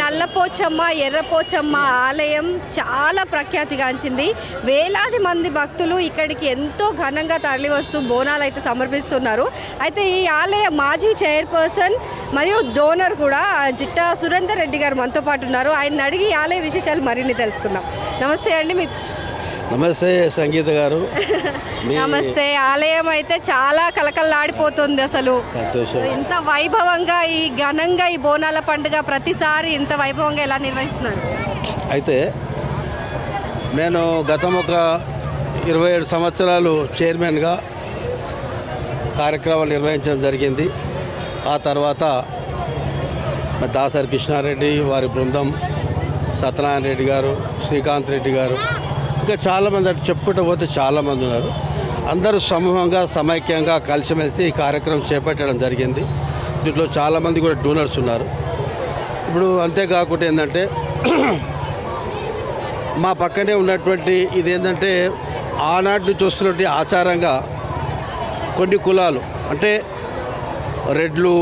నల్లపోచమ్మ ఎర్రపోచమ్మ ఆలయం చాలా ప్రఖ్యాతిగాంచింది. వేలాది మంది భక్తులు ఇక్కడికి ఎంతో ఘనంగా తరలివస్తూ బోనాలు అయితే సమర్పిస్తున్నారు. అయితే ఈ ఆలయ మాజీ చైర్పర్సన్ మరియు డోనర్ కూడా జిట్టా సురేందర్ రెడ్డి గారు మనతో పాటు ఉన్నారు. ఆయన అడిగి ఈ ఆలయ విశేషాలు మరిన్ని తెలుసుకుందాం. నమస్తే అండి. మీ నమస్తే సంగీత గారు. నమస్తే. ఆలయం అయితే చాలా కలకల్లాడిపోతుంది. అసలు సంతోషం. ఇంత వైభవంగా ఈ ఘనంగా ఈ బోనాల పండుగ ప్రతిసారి ఇంత వైభవంగా ఎలా నిర్వహిస్తున్నారు? అయితే నేను గతం ఒక 27 సంవత్సరాలు చైర్మన్గా కార్యక్రమాలు నిర్వహించడం జరిగింది. ఆ తర్వాత దాసరి కృష్ణారెడ్డి వారి బృందం, సత్యనారాయణ రెడ్డి గారు, శ్రీకాంత్ రెడ్డి గారు, ఇంకా చాలామంది అటు చెప్పుకుంటూ పోతే చాలామంది ఉన్నారు. అందరూ సమూహంగా సమైక్యంగా కలిసిమెలిసి ఈ కార్యక్రమం చేపట్టడం జరిగింది. దీంట్లో చాలామంది కూడా డోనర్స్ ఉన్నారు. ఇప్పుడు అంతేకాకుండా ఏంటంటే మా పక్కనే ఉన్నటువంటి ఇదేంటంటే ఆనాటి నుంచి వస్తున్నటువంటి ఆచారంగా కొన్ని కులాలు అంటే రెడ్లు,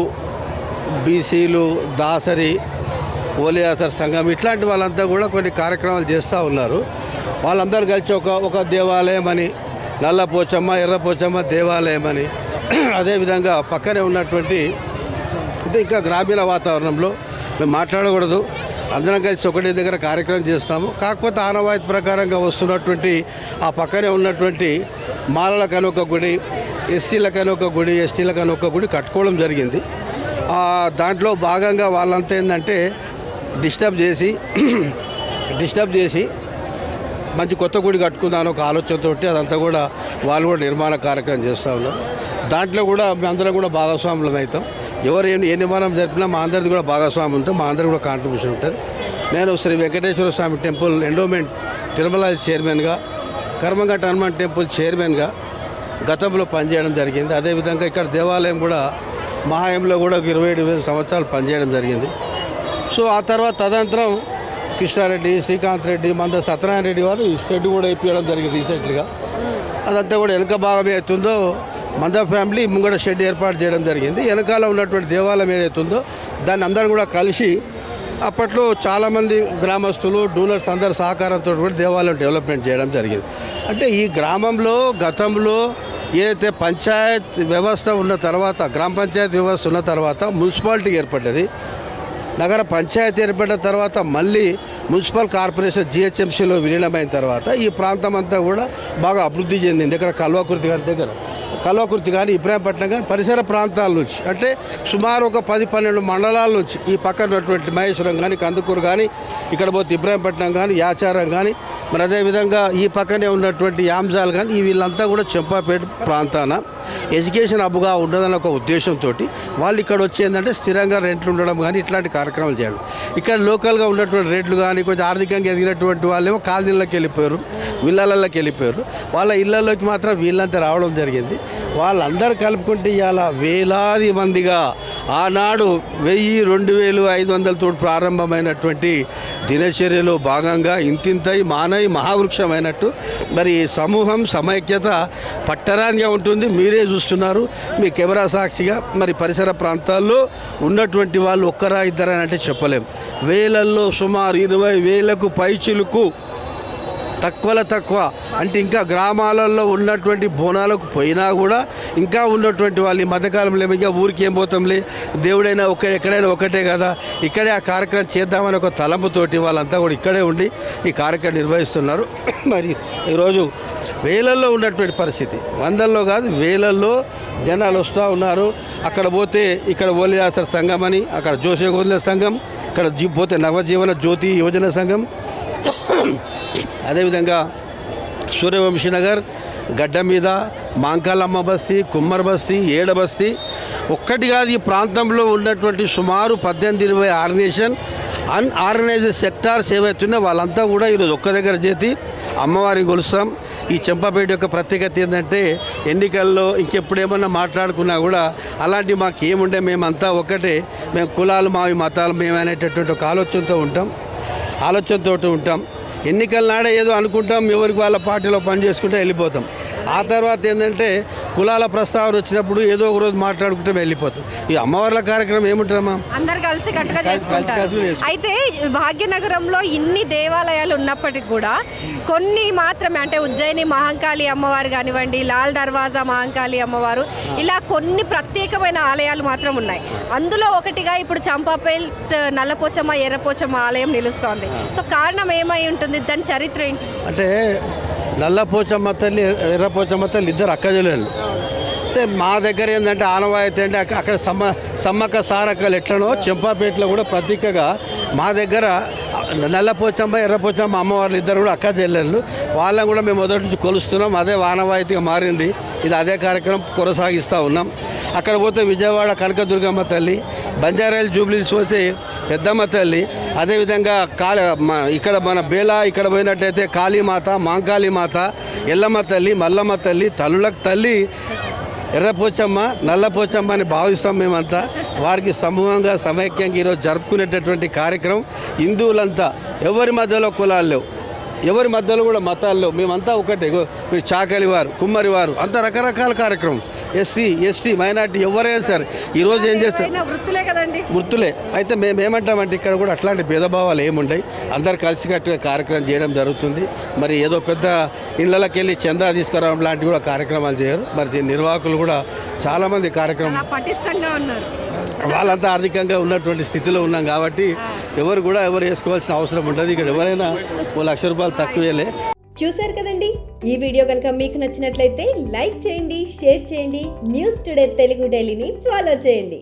బీసీలు, దాసరి, ఓలియాసర్ సంఘం ఇట్లాంటి వాళ్ళంతా కూడా కొన్ని కార్యక్రమాలు చేస్తూ ఉన్నారు. వాళ్ళందరూ కలిసి ఒక దేవాలయం అని, నల్లపోచమ్మ ఎర్రపోచమ్మ దేవాలయం అని, అదేవిధంగా పక్కనే ఉన్నటువంటి అంటే ఇంకా గ్రామీణ వాతావరణంలో మేము మాట్లాడకూడదు, అందరం కలిసి ఒకటి దగ్గర కార్యక్రమం చేస్తాము. కాకపోతే ఆనవాయితీ ప్రకారంగా వస్తున్నటువంటి ఆ పక్కనే ఉన్నటువంటి మాలలకని ఒక గుడి, ఎస్సీలకని ఒక గుడి, ఎస్టీలకని ఒక గుడి కట్టుకోవడం జరిగింది. దాంట్లో భాగంగా వాళ్ళంతా ఏంటంటే డిస్టర్బ్ చేసి మంచి కొత్త గుడి కట్టుకుందాను ఒక ఆలోచనతో అదంతా కూడా వాళ్ళు కూడా నిర్మాణ కార్యక్రమం చేస్తూ ఉన్నారు. దాంట్లో కూడా మేమందరం కూడా భాగస్వాములం అవుతాం. ఎవరు ఏ నిర్మాణం జరిపినా మా అందరిది కూడా భాగస్వామ్యం ఉంటాం, మా అందరికి కూడా కాంట్రిబ్యూషన్ ఉంటుంది. నేను శ్రీ వెంకటేశ్వర స్వామి టెంపుల్ ఎండోమెంట్ తిరుమల చైర్మన్గా, కర్మఘట్ట హనుమాన్ టెంపుల్ చైర్మన్గా గతంలో పనిచేయడం జరిగింది. అదేవిధంగా ఇక్కడ దేవాలయం కూడా మహాయంలో కూడా 27 సంవత్సరాలు పనిచేయడం జరిగింది. సో ఆ తర్వాత తదనంతరం కృష్ణారెడ్డి, శ్రీకాంత్ రెడ్డి, మంద సత్యనారాయణ రెడ్డి వారు షెడ్ కూడా వేయించడం జరిగింది రీసెంట్గా. అదంతా కూడా వెనక భాగం ఏదైతుందో మంద ఫ్యామిలీ ముంగడ షెడ్ ఏర్పాటు చేయడం జరిగింది. వెనకాల ఉన్నటువంటి దేవాలయం ఏదైతుందో దాన్ని అందరూ కూడా కలిసి అప్పట్లో చాలామంది గ్రామస్తులు, డోనర్స్ అందరి సహకారంతో కూడా దేవాలయం డెవలప్మెంట్ చేయడం జరిగింది. అంటే ఈ గ్రామంలో గతంలో ఏదైతే పంచాయత్ వ్యవస్థ ఉన్న తర్వాత, గ్రామ పంచాయతీ వ్యవస్థ ఉన్న తర్వాత మున్సిపాలిటీ ఏర్పడ్డది. నగర పంచాయతీ ఏర్పడిన తర్వాత మళ్ళీ మున్సిపల్ కార్పొరేషన్ జిహెచ్ఎంసీలో విలీనమైన తర్వాత ఈ ప్రాంతం అంతా కూడా బాగా అభివృద్ధి చెందింది. ఇక్కడ కల్వకుర్తి కానీ ఇబ్రాహీంపట్నం కానీ పరిసర ప్రాంతాల నుంచి అంటే సుమారు ఒక 10-12 మండలాల నుంచి ఈ పక్కన ఉన్నటువంటి మహేశ్వరం కానీ, కందుకూరు కానీ, ఇక్కడ పోతే ఇబ్రాహీంపట్నం కానీ, యాచారం కానీ, మరి అదేవిధంగా ఈ పక్కనే ఉన్నటువంటి యాంజాల్ కానీ వీళ్ళంతా కూడా చెంపాపేట ప్రాంతాన ఎడ్యుకేషన్ హబ్గా ఉండదన్న ఒక ఉద్దేశంతో వాళ్ళు ఇక్కడ వచ్చి ఏంటంటే స్థిరంగా రెంట్లు ఉండడం కానీ ఇట్లాంటి కార్యక్రమాలు చేయడం. ఇక్కడ లోకల్గా ఉన్నటువంటి రేట్లు కానీ కొంచెం ఆర్థికంగా ఎదిగినటువంటి వాళ్ళేమో కాలనీళ్ళకి వెళ్ళిపోయారు, విల్లాలలోకి వెళ్ళిపోయారు. వాళ్ళ ఇళ్లలోకి మాత్రం వీళ్ళంతా రావడం జరిగింది. వాళ్ళందరూ కలుపుకుంటే ఇవాళ వేలాది మందిగా ఆనాడు 1000-2500 ప్రారంభమైనటువంటి దినచర్యలో భాగంగా ఇంతింతై మానై మహావృక్షమైనట్టు మరి సమూహం సమైక్యత పట్టరానిగా ఉంటుంది. మీరే చూస్తున్నారు మీ కెమెరా సాక్షిగా. మరి పరిసర ప్రాంతాల్లో ఉన్నటువంటి వాళ్ళు ఒక్కరా ఇద్దరని అంటే చెప్పలేం. వేలల్లో సుమారు 20,000కు పైచిలుకు తక్కువ అంటే ఇంకా గ్రామాలలో ఉన్నటువంటి బోనాలకు పోయినా కూడా ఇంకా ఉన్నటువంటి వాళ్ళు ఈ మధ్యకాలంలో ఇంకా ఊరికి ఏం పోతాంలే, దేవుడైనా ఎక్కడైనా ఒకటే కదా, ఇక్కడే ఆ కార్యక్రమం చేద్దామని ఒక తలంపుతోటి వాళ్ళంతా కూడా ఇక్కడే ఉండి ఈ కార్యక్రమం నిర్వహిస్తున్నారు. మరి ఈరోజు వేలల్లో ఉన్నటువంటి పరిస్థితి, వందల్లో కాదు వేలల్లో జనాలు వస్తూ ఉన్నారు. అక్కడ పోతే ఇక్కడ ఓలియాసర్ సంఘం అని, అక్కడ జోసే గోందల సంఘం, ఇక్కడ పోతే నవజీవన జ్యోతి యువజన సంఘం, అదేవిధంగా సూర్యవంశీనగర్, గడ్డ మీద మాంకాలమ్మ బస్తీ, కుమ్మర్ బస్తీ, ఏడ బస్తీ ఒక్కటి కాదు ఈ ప్రాంతంలో ఉన్నటువంటి సుమారు 18-20 ఆర్గనైజేషన్ అన్ఆర్గనైజ్డ్ సెక్టార్స్ ఏవైతున్నాయో వాళ్ళంతా కూడా ఈరోజు ఒక్క దగ్గర చేతి అమ్మవారిని కొలుస్తాం. ఈ చెంపపేట యొక్క ప్రత్యేకత ఏంటంటే ఎన్నికల్లో ఇంకెప్పుడేమన్నా మాట్లాడుకున్నా కూడా అలాంటివి మాకు ఏముండే, మేమంతా ఒక్కటే, మేము కులాలు మావి మతాలు మేము అనేటటువంటి ఒక ఆలోచనతో ఉంటాం. ఎన్నికల నాడే ఏదో అనుకుంటాం, ఎవరికి వాళ్ళ పార్టీలో పని చేసుకుంటూ వెళ్ళిపోతాం. ఆ తర్వాత ఏంటంటే కులాల ప్రస్తావన వచ్చినప్పుడు ఏదో ఒక రోజు మాట్లాడుకుంటే వెళ్ళిపోతాం. ఈ అమ్మవార్ల కార్యక్రమం ఏముంటుందమ్మా, అందరు కలిసి కట్టుగా చేసుకుంటారు. కలిసి చేసుకుంటారు. అయితే భాగ్యనగరంలో ఇన్ని దేవాలయాలు ఉన్నప్పటికీ కూడా కొన్ని మాత్రమే, అంటే ఉజ్జయిని మహంకాళి అమ్మవారు కానివ్వండి, లాల్ దర్వాజా మహంకాళి అమ్మవారు, ఇలా కొన్ని ప్రత్యేకమైన ఆలయాలు మాత్రం ఉన్నాయి. అందులో ఒకటిగా ఇప్పుడు చంపాపేట్ నల్లపోచమ్మ ఎర్రపోచమ్మ ఆలయం నిలుస్తోంది. సో కారణం ఏమై ఉంటుంది, దాని చరిత్ర ఏంటి? అంటే నల్లపోచమ్మ తల్లి ఎర్రపోచమ్మ తల్లి ఇద్దరు అక్కజల్లు. అయితే మా దగ్గర ఏంటంటే ఆనవాయితీ అంటే అక్కడ సమ్మక్క సారక్కలు ఎట్లనో చెంపాపేటలో కూడా ప్రతీకగా మా దగ్గర నల్లపోచమ్మ ఎర్రపోచమ్మ అమ్మవార్లు ఇద్దరు కూడా అక్క చెల్లెళ్ళు. వాళ్ళని కూడా మేము మొదటి నుంచి కొలుస్తున్నాం. అదే ఆనవాయితీగా మారింది. ఇది అదే కార్యక్రమం కొనసాగిస్తూ ఉన్నాం. అక్కడ పోతే విజయవాడ కనకదుర్గమ్మ తల్లి, బంజారాయిల్ జూబ్లీస్ పోతే పెద్దమ్మ తల్లి, అదేవిధంగా ఇక్కడ మన బేలా ఇక్కడ పోయినట్టయితే కాళీమాత, మాంకాళీమాత, ఎల్లమ్మ తల్లి, మల్లమ్మ తల్లి, తల్లులకు తల్లి ఎర్రపోచమ్మ, నల్లపోచమ్మ అని భావిస్తాం మేమంతా. వారికి సమూహంగా సమైక్యంగా ఈరోజు జరుపుకునేటటువంటి కార్యక్రమం. హిందువులంతా ఎవరి మధ్యలో కులాలు లేవు, ఎవరి మధ్యలో కూడా మతాలు లేవు, మేమంతా ఒకటే. మీరు చాకలి వారు, కుమ్మరి వారు, అంత రకరకాల కార్యక్రమం. ఎస్సీ ఎస్టీ మైనార్టీ ఎవరైనా సరే ఈరోజు ఏం చేస్తారు, వృత్తులే కదండి, వృత్తులే. అయితే మేము ఏమంటామంటే ఇక్కడ కూడా అట్లాంటి భేదభావాలు ఏముంటాయి, అందరు కలిసికట్టుగా కార్యక్రమం చేయడం జరుగుతుంది. మరి ఏదో పెద్ద ఇళ్ళకి వెళ్ళి చందా తీసుకురావడం లాంటివి కూడా కార్యక్రమాలు చేయరు. మరి దీని నిర్వాహకులు కూడా చాలామంది కార్యక్రమం పటిష్టంగా ఉన్నారు. వాళ్ళంతా ఆర్థికంగా ఉన్నటువంటి స్థితిలో ఉన్నాం కాబట్టి ఎవరు వేసుకోవాల్సిన అవసరం ఉంటుంది. ఇక్కడ ఎవరైనా ₹1,00,000 తక్కువేలే. చూశారు కదండి, ఈ వీడియో కనుక మీకు నచ్చినట్లయితే లైక్ చేయండి, షేర్ చేయండి, న్యూస్ టుడే తెలుగు డైలీని ఫాలో చేయండి.